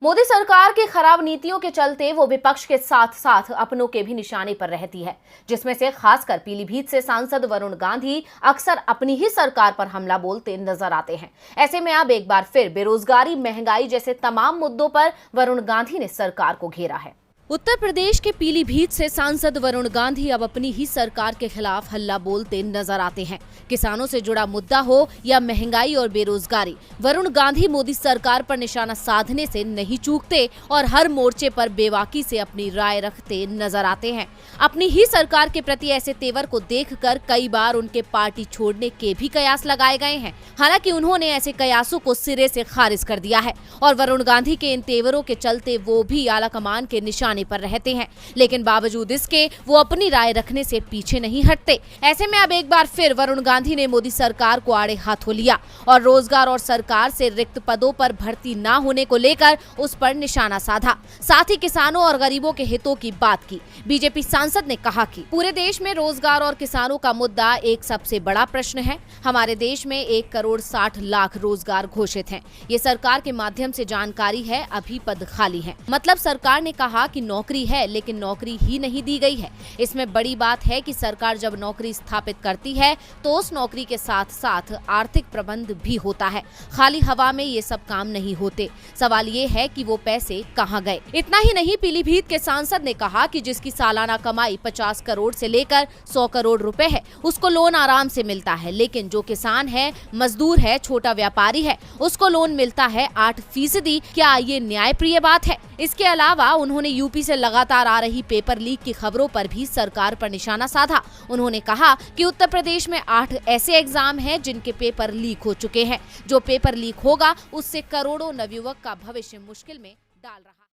मोदी सरकार की खराब नीतियों के चलते वो विपक्ष के साथ साथ अपनों के भी निशाने पर रहती है, जिसमें से खासकर पीलीभीत से सांसद वरुण गांधी अक्सर अपनी ही सरकार पर हमला बोलते नजर आते हैं। ऐसे में अब एक बार फिर बेरोजगारी, महंगाई जैसे तमाम मुद्दों पर वरुण गांधी ने सरकार को घेरा है। उत्तर प्रदेश के पीलीभीत से सांसद वरुण गांधी अब अपनी ही सरकार के खिलाफ हल्ला बोलते नजर आते हैं। किसानों से जुड़ा मुद्दा हो या महंगाई और बेरोजगारी, वरुण गांधी मोदी सरकार पर निशाना साधने से नहीं चूकते और हर मोर्चे पर बेबाकी से अपनी राय रखते नजर आते हैं। अपनी ही सरकार के प्रति ऐसे तेवर को देखकर कई बार उनके पार्टी छोड़ने के भी कयास लगाए गए हैं। हालांकि उन्होंने ऐसे कयासों को सिरे से खारिज कर दिया है और वरुण गांधी के इन तेवरों के चलते वो भी आलाकमान के निशाने पर रहते हैं, लेकिन बावजूद इसके वो अपनी राय रखने से पीछे नहीं हटते। ऐसे में अब एक बार फिर वरुण गांधी ने मोदी सरकार को आड़े हाथों लिया और रोजगार और सरकार से रिक्त पदों पर भर्ती न होने को लेकर उस पर निशाना साधा। साथ ही किसानों और गरीबों के हितों की बात की। बीजेपी सांसद ने कहा कि पूरे देश में रोजगार और किसानों का मुद्दा एक सबसे बड़ा प्रश्न है। हमारे देश में 1,60,00,000 रोजगार घोषित हैं। ये सरकार के माध्यम से जानकारी है, अभी पद खाली है। मतलब सरकार ने कहा कि नौकरी है, लेकिन नौकरी ही नहीं दी गई है। इसमें बड़ी बात है कि सरकार जब नौकरी स्थापित करती है तो उस नौकरी के साथ साथ आर्थिक प्रबंध भी होता है। खाली हवा में ये सब काम नहीं होते। सवाल ये है कि वो पैसे कहाँ गए। इतना ही नहीं, पीलीभीत के सांसद ने कहा कि जिसकी सालाना कमाई 50 करोड़ से लेकर 100 करोड़ रुपए है, उसको लोन आराम से मिलता है, लेकिन जो किसान है, मजदूर है, छोटा व्यापारी है, उसको लोन मिलता है 8%। क्या ये न्यायप्रिय बात है? इसके अलावा उन्होंने यूपी से लगातार आ रही पेपर लीक की खबरों पर भी सरकार पर निशाना साधा। उन्होंने कहा कि उत्तर प्रदेश में 8 ऐसे एग्जाम हैं जिनके पेपर लीक हो चुके हैं। जो पेपर लीक होगा उससे करोड़ों नवयुवक का भविष्य मुश्किल में डाल रहा है।